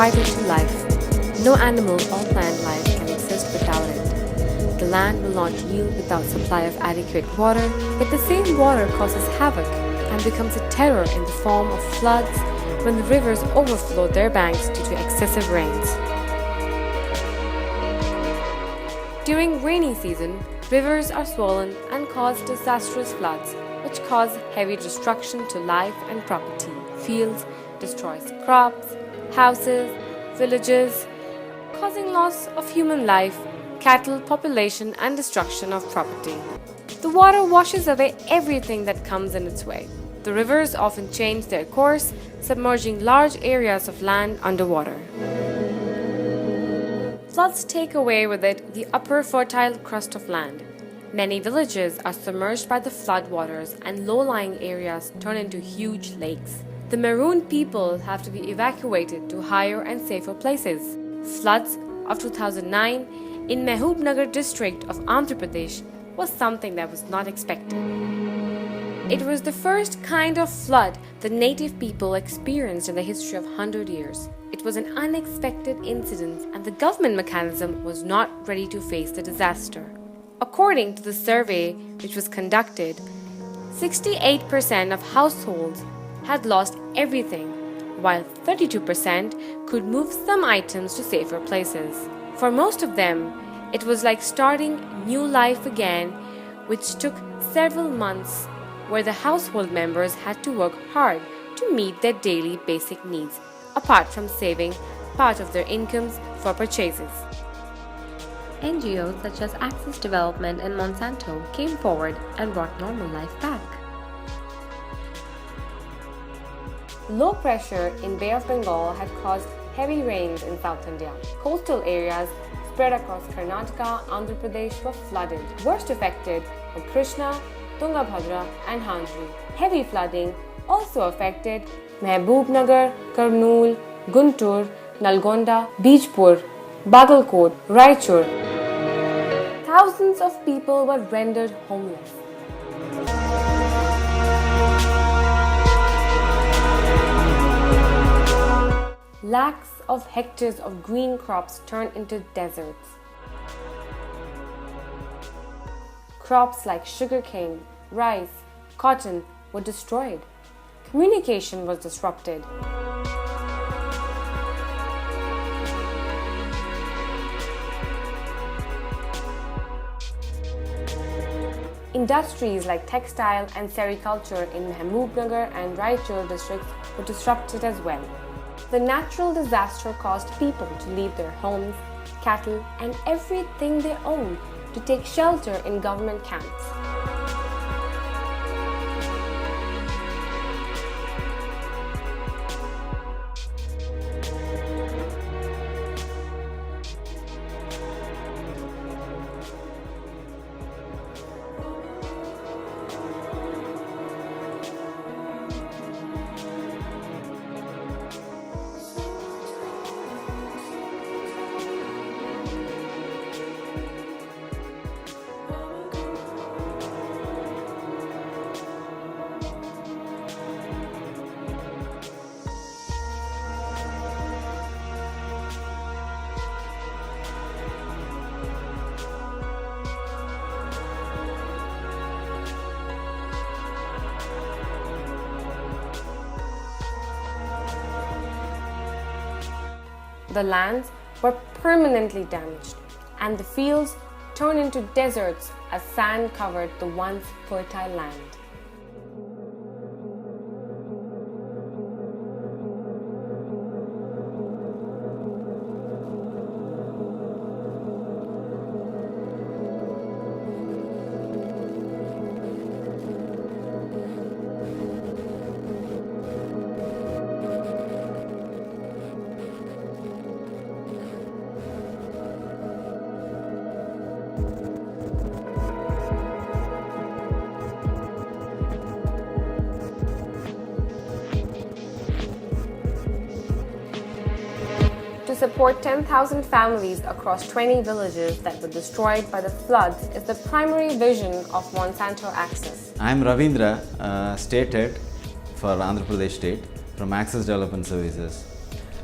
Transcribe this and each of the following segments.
vital to life. No animal or plant life can exist without it. The land will not yield without supply of adequate water, yet the same water causes havoc and becomes a terror in the form of floods when the rivers overflow their banks due to excessive rains. During rainy season, rivers are swollen and cause disastrous floods, which cause heavy destruction to life and property. Fields destroys crops, houses, villages, causing loss of human life, cattle population and destruction of property. The water washes away everything that comes in its way. The rivers often change their course, submerging large areas of land underwater. Floods take away with it the upper fertile crust of land. Many villages are submerged by the floodwaters and low-lying areas turn into huge lakes. The marooned people have to be evacuated to higher and safer places. Floods of 2009 in Mahaboobnagar district of Andhra Pradesh was something that was not expected. It was the first kind of flood the native people experienced in the history of 100 years. It was an unexpected incident and the government mechanism was not ready to face the disaster. According to the survey which was conducted, 68% of households had lost everything, while 32% could move some items to safer places. For most of them, it was like starting new life again, which took several months, where the household members had to work hard to meet their daily basic needs, apart from saving part of their incomes for purchases. NGOs such as Access Development and Monsanto came forward and brought normal life back. Low pressure in Bay of Bengal had caused heavy rains in South India. Coastal areas spread across Karnataka, Andhra Pradesh were flooded. Worst affected were Krishna, Tungabhadra and Handri. Heavy flooding also affected Mahaboobnagar, Kurnool, Guntur, Nalgonda, Bijpur, Bagalkot, Raichur. Thousands of people were rendered homeless. Lakhs of hectares of green crops turned into deserts. Crops like sugarcane, rice, cotton were destroyed. Communication was disrupted. Industries like textile and sericulture in Mahaboobnagar and Raichur districts were disrupted as well. The natural disaster caused people to leave their homes, cattle, and everything they owned to take shelter in government camps. The lands were permanently damaged, and the fields turned into deserts as sand covered the once fertile land. To support 10,000 families across 20 villages that were destroyed by the floods is the primary vision of Monsanto Access. I am Ravindra, State Head for Andhra Pradesh State from Access Development Services.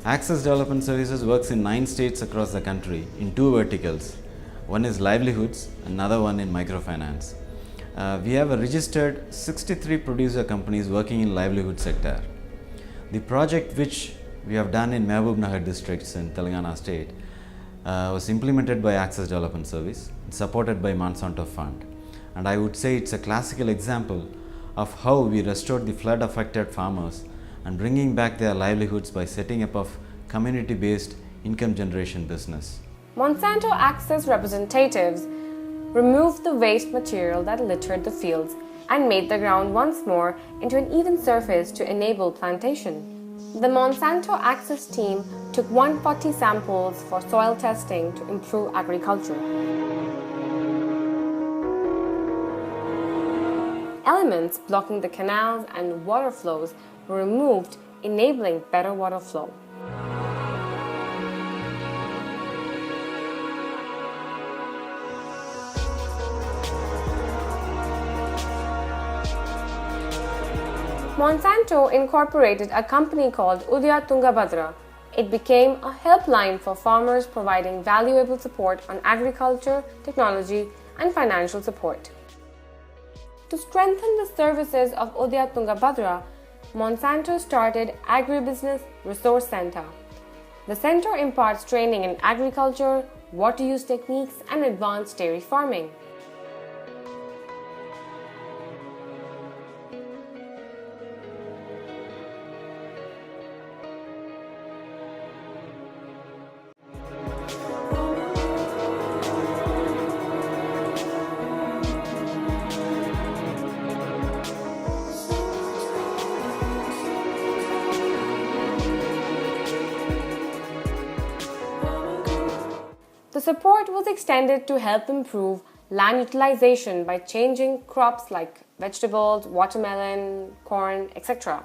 Access Development Services works in 9 states across the country in 2 verticals. One is Livelihoods, another one in microfinance. We have a registered 63 producer companies working in livelihood sector. The project which we have done in Mahaboobnagar districts in Telangana state was implemented by Access Development Service, supported by Monsanto Fund. And I would say it's a classical example of how we restored the flood affected farmers and bringing back their livelihoods by setting up of community-based income generation business. Monsanto Access representatives removed the waste material that littered the fields and made the ground once more into an even surface to enable plantation. The Monsanto Access team took 140 samples for soil testing to improve agriculture. Elements blocking the canals and water flows were removed, enabling better water flow. Monsanto incorporated a company called Udaya Tungabhadra. It became a helpline for farmers providing valuable support on agriculture, technology, and financial support. To strengthen the services of Udaya Tungabhadra, Monsanto started Agribusiness Resource Center. The center imparts training in agriculture, water use techniques, and advanced dairy farming. The support was extended to help improve land utilization by changing crops like vegetables, watermelon, corn, etc.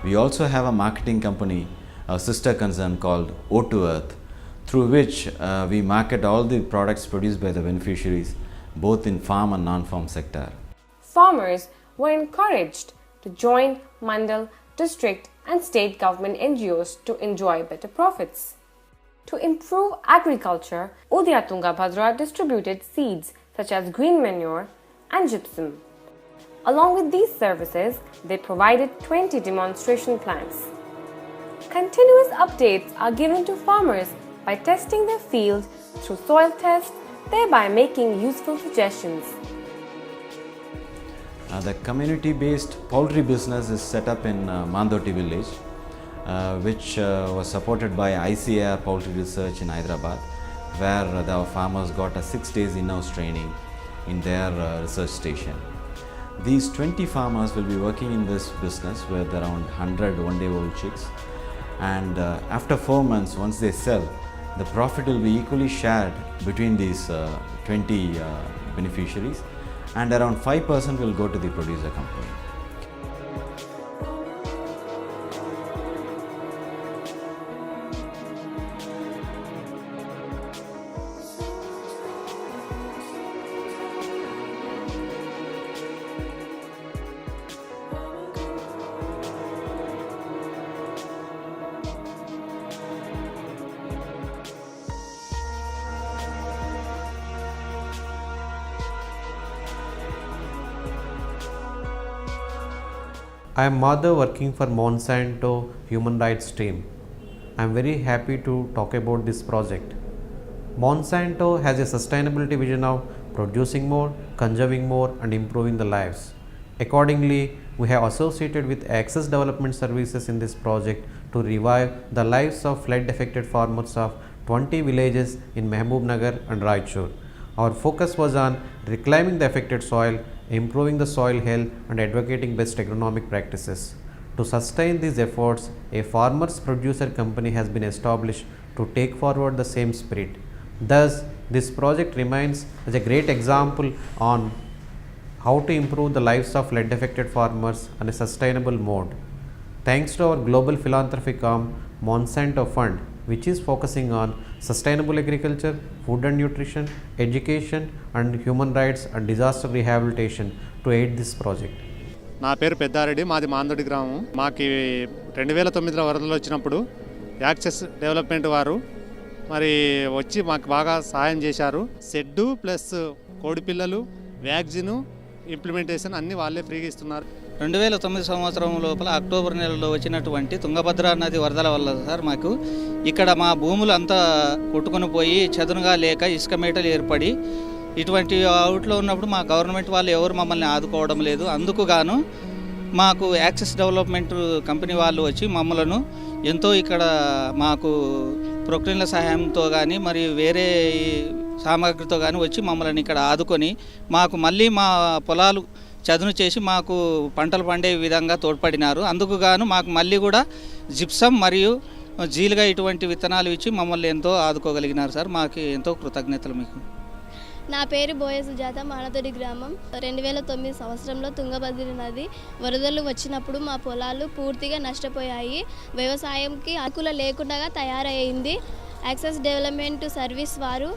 We also have a marketing company, a sister concern called O2 Earth, through which we market all the products produced by the beneficiaries, both in farm and non-farm sector. Farmers were encouraged to join mandal, district, and state government NGOs to enjoy better profits. To improve agriculture, Udaya Tungabhadra distributed seeds such as green manure and gypsum. Along with these services, they provided 20 demonstration plants. Continuous updates are given to farmers by testing their fields through soil tests, thereby making useful suggestions. The community-based poultry business is set up in Mandoti village, which was supported by ICAR Poultry Research in Hyderabad, where the farmers got a 6 days in-house training in their research station. These 20 farmers will be working in this business with around 100 one-day-old chicks, and after 4 months, once they sell, the profit will be equally shared between these 20 beneficiaries, and around 5% will go to the producer company. I am Madhav working for Monsanto Human Rights team. I am very happy to talk about this project. Monsanto has a sustainability vision of producing more, conserving more and improving the lives. Accordingly, we have associated with Access Development Services in this project to revive the lives of flood affected farmers of 20 villages in Mahaboobnagar and Raichur. Our focus was on reclaiming the affected soil, improving the soil health and advocating best agronomic practices. To sustain these efforts, a farmers producer company has been established to take forward the same spirit. Thus, this project remains as a great example on how to improve the lives of flood affected farmers on a sustainable mode. Thanks to our global philanthropic arm, Monsanto Fund, which is focusing on sustainable agriculture, food and nutrition, education and human rights and disaster rehabilitation to aid this project. నా పేరు పెద్దారెడ్డి, మాది మాందొడి గ్రామం. మాకు 2009లో వరదలు వచ్చినప్పుడు access development వారు మరి వచ్చి మాకు బాగా సహాయం చేశారు. షెడ్డు ప్లస్ కోడిపిల్లలు, వ్యాక్సిన్ ఇంప్లిమెంటేషన్ అన్నీ వాళ్ళే ఫ్రీగా ఇస్తున్నారు. 2009 సంవత్సరం లోపల అక్టోబర్ నెలలో వచ్చినటువంటి తుంగభద్ర నది వరదల వల్ల సార్ మాకు ఇక్కడ మా భూములు అంతా కొట్టుకొని పోయి చదునుగా లేక ఇసుక మేటలు ఏర్పడి ఇటువంటి అవుట్లో ఉన్నప్పుడు మా గవర్నమెంట్ వాళ్ళు ఎవరు మమ్మల్ని ఆదుకోవడం లేదు. అందుకు గాను మాకు యాక్సెస్ డెవలప్మెంట్ కంపెనీ వాళ్ళు వచ్చి మమ్మలను ఎంతో ఇక్కడ మాకు ప్రొక్లైన్ల సహాయంతో కానీ మరి వేరే సామాగ్రితో కానీ వచ్చి మమ్మల్ని ఇక్కడ ఆదుకొని మాకు మళ్ళీ మా పొలాలు చదును చేసి మాకు పంటలు పండే విధంగా తోడ్పడినారు. అందుకు గాను మాకు మళ్ళీ కూడా జిప్సమ్ మరియు జీలుగా ఇటువంటి విత్తనాలు ఇచ్చి మమ్మల్ని ఎంతో ఆదుకోగలిగినారు సార్. మాకు ఎంతో కృతజ్ఞతలు మీకు. నా పేరు బోయ సుజాత, మానతోడి గ్రామం. 2009 సంవత్సరంలో తుంగభద్ర నది వరదలు వచ్చినప్పుడు మా పొలాలు పూర్తిగా నష్టపోయాయి. వ్యవసాయంకి అనుకూల లేకుండా తయారయ్యింది. యాక్సెస్ డెవలప్మెంట్ సర్వీస్ వారు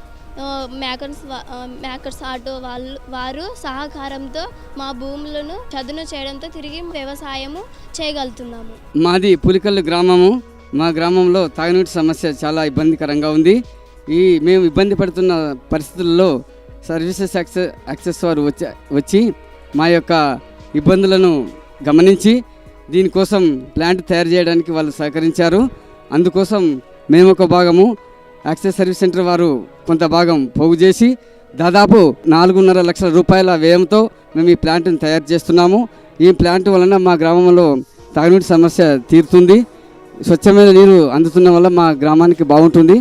మేకర్స్ ఆటో వారు సహకారంతో మా భూములను చదును చేయడంతో తిరిగి వ్యవసాయము చేయగలుగుతున్నాము. మాది పులికల్లు గ్రామము. మా గ్రామంలో తాగునీటి సమస్య చాలా ఇబ్బందికరంగా ఉంది. మేము ఇబ్బంది పడుతున్న పరిస్థితుల్లో సర్వీసెస్ యాక్సెస్ వారు వచ్చి మా యొక్క ఇబ్బందులను గమనించి దీనికోసం ప్లాంట్ తయారు చేయడానికి వాళ్ళు సహకరించారు. అందుకోసం మేము ఒక భాగము యాక్సెస్ సర్వీస్ సెంటర్ వారు కొంత భాగం పోగు చేసి దాదాపు 4.5 లక్షల రూపాయల వ్యయంతో మేము ఈ ప్లాంట్ని తయారు చేస్తున్నాము. ఈ ప్లాంట్ వలన మా గ్రామంలో తాగునీటి సమస్య తీరుతుంది. స్వచ్ఛమైన నీరు అందుతున్న వల్ల మా గ్రామానికి బాగుంటుంది.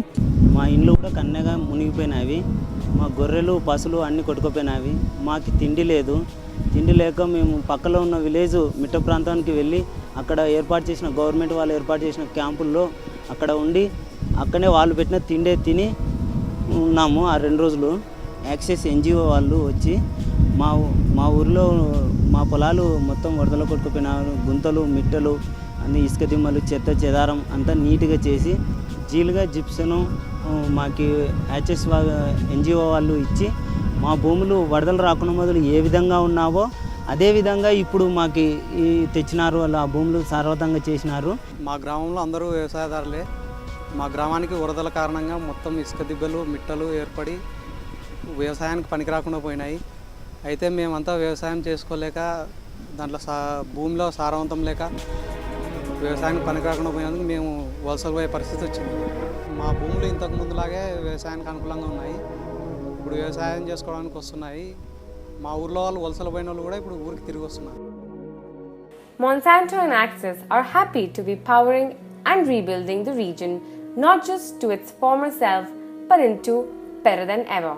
మా ఇండ్లు కూడా కన్నెగా మునిగిపోయినవి. మా గొర్రెలు పశువులు అన్నీ కొట్టుకుపోయినవి. మాకు తిండి లేదు. తిండి లేక మేము పక్కలో ఉన్న విలేజ్ మిట్ట ప్రాంతానికి వెళ్ళి అక్కడ ఏర్పాటు చేసిన గవర్నమెంట్ వాళ్ళు ఏర్పాటు చేసిన క్యాంపుల్లో అక్కడ ఉండి అక్కడే వాళ్ళు పెట్టిన తిండే తిని ఉన్నాము. ఆ 2 రోజులు యాక్సెస్ ఎన్జిఓ వాళ్ళు వచ్చి మా ఊరిలో మా పొలాలు మొత్తం వరదలో కొట్టుకుపోయినారు. గుంతలు, మిట్టలు, అన్ని ఇసుక దిమ్మలు, చెత్త చెదారం అంతా నీట్గా చేసి జీలుగా జిప్సను మాకు యాక్సెస్ ఎన్జిఓ వాళ్ళు ఇచ్చి మా భూములు వరదలు రాకుండా మొదలు ఏ విధంగా ఉన్నావో అదేవిధంగా ఇప్పుడు మాకు తెచ్చినారు. వాళ్ళు ఆ భూములు సారవంతంగా చేసినారు. మా గ్రామంలో అందరూ వ్యవసాయదారులే. మా గ్రామానికి వరదల కారణంగా మొత్తం ఇసుక దిబ్బలు, మిట్టలు ఏర్పడి వ్యవసాయానికి పనికి రాకుండా పోయినాయి. అయితే మేమంతా వ్యవసాయం చేసుకోలేక దాంట్లో భూమిలో సారవంతం లేక వ్యవసాయానికి పనికి రాకుండా పోయినందుకు మేము వలసలు పోయే పరిస్థితి వచ్చింది. మా భూములు ఇంతకు ముందులాగే వ్యవసాయానికి అనుకూలంగా ఉన్నాయి. ఇప్పుడు వ్యవసాయం చేసుకోవడానికి వస్తున్నాయి. మా ఊర్లో వాళ్ళు వలసలు పోయిన వాళ్ళు కూడా ఇప్పుడు ఊరికి తిరిగి వస్తున్నారు. Monsanto and Axis are happy to be powering and rebuilding the region, not just to its former self, but into better than ever.